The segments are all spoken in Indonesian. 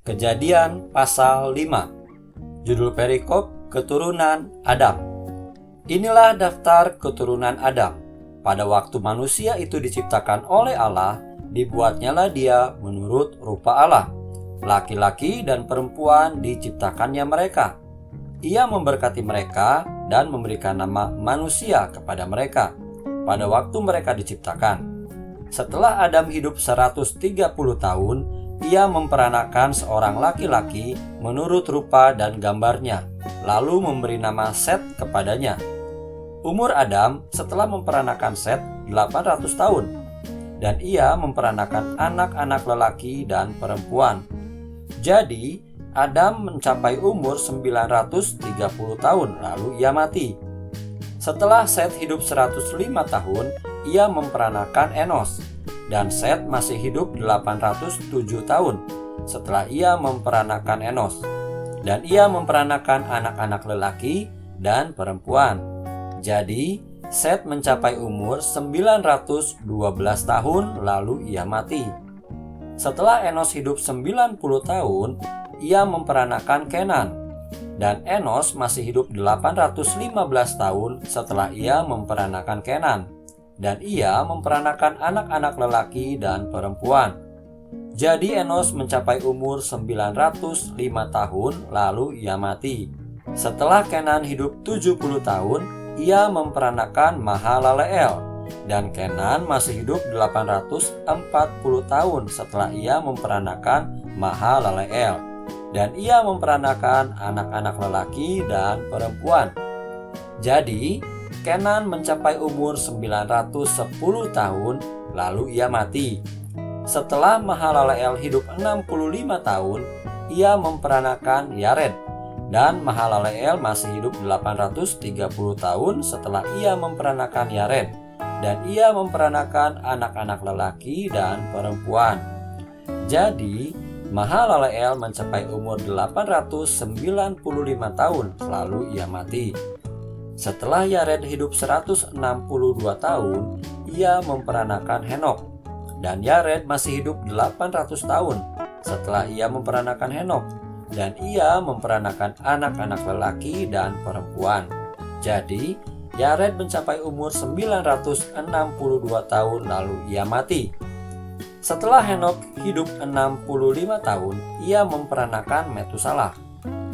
Kejadian pasal 5. Judul perikop keturunan Adam. Inilah daftar keturunan Adam. Pada waktu manusia itu diciptakan oleh Allah, dibuatnyalah dia menurut rupa Allah. Laki-laki dan perempuan diciptakannya mereka. Ia memberkati mereka dan memberikan nama manusia kepada mereka pada waktu mereka diciptakan. Setelah Adam hidup 130 tahun, ia memperanakan seorang laki-laki menurut rupa dan gambarnya, lalu memberi nama Set kepadanya. Umur Adam setelah memperanakan Set 800 tahun, dan ia memperanakan anak-anak lelaki dan perempuan. Jadi, Adam mencapai umur 930 tahun, lalu ia mati. Setelah Set hidup 105 tahun, ia memperanakan Enos. Dan Set masih hidup 807 tahun setelah ia memperanakan Enos. Dan ia memperanakan anak-anak lelaki dan perempuan. Jadi, Set mencapai umur 912 tahun lalu ia mati. Setelah Enos hidup 90 tahun, ia memperanakan Kenan. Dan Enos masih hidup 815 tahun setelah ia memperanakan Kenan. Dan ia memperanakan anak-anak lelaki dan perempuan. Jadi Enos mencapai umur 905 tahun lalu ia mati. Setelah Kenan hidup 70 tahun, ia memperanakan Mahalaleel. Dan Kenan masih hidup 840 tahun setelah ia memperanakan Mahalaleel. Dan ia memperanakan anak-anak lelaki dan perempuan. Jadi Kenan mencapai umur 910 tahun lalu ia mati. Setelah Mahalaleel hidup 65 tahun, ia memperanakan Yared. Dan Mahalaleel masih hidup 830 tahun setelah ia memperanakan Yared. Dan ia memperanakan anak-anak lelaki dan perempuan. Jadi Mahalaleel mencapai umur 895 tahun lalu ia mati. Setelah Yared hidup 162 tahun, ia memperanakan Henok. Dan Yared masih hidup 800 tahun setelah ia memperanakan Henok. Dan ia memperanakan anak-anak lelaki dan perempuan. Jadi, Yared mencapai umur 962 tahun lalu ia mati. Setelah Henok hidup 65 tahun, ia memperanakan Metusalah.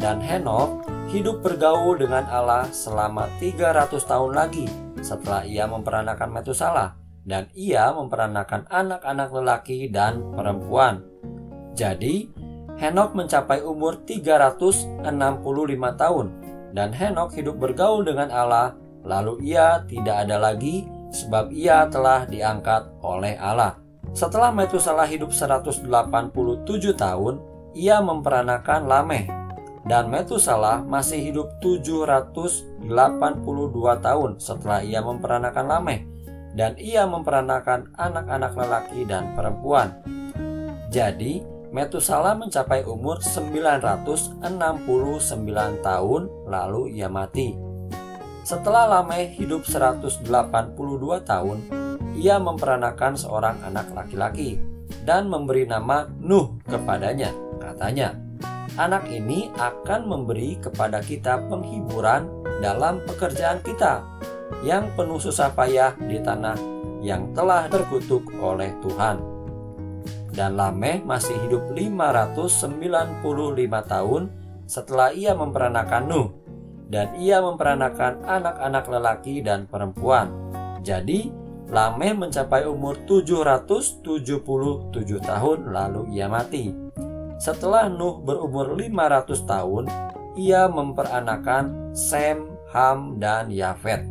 Dan Henok hidup bergaul dengan Allah selama 300 tahun lagi setelah ia memperanakan Metusalah, dan ia memperanakan anak-anak lelaki dan perempuan. Jadi, Henok mencapai umur 365 tahun, dan Henok hidup bergaul dengan Allah, lalu ia tidak ada lagi sebab ia telah diangkat oleh Allah. Setelah Metusalah hidup 187 tahun, ia memperanakan Lameh. Dan Metusalah masih hidup 782 tahun setelah ia memperanakan Lameh. Dan ia memperanakan anak-anak lelaki dan perempuan. Jadi Metusalah mencapai umur 969 tahun lalu ia mati. Setelah Lameh hidup 182 tahun, ia memperanakan seorang anak laki-laki dan memberi nama Nuh kepadanya. Katanya, anak ini akan memberi kepada kita penghiburan dalam pekerjaan kita yang penuh susah payah di tanah yang telah terkutuk oleh Tuhan. Dan Lameh masih hidup 595 tahun setelah ia memperanakan Nuh. Dan ia memperanakan anak-anak lelaki dan perempuan. Jadi Lameh mencapai umur 777 tahun lalu ia mati. Setelah Nuh berumur 500 tahun, ia memperanakan Sem, Ham, dan Yafet.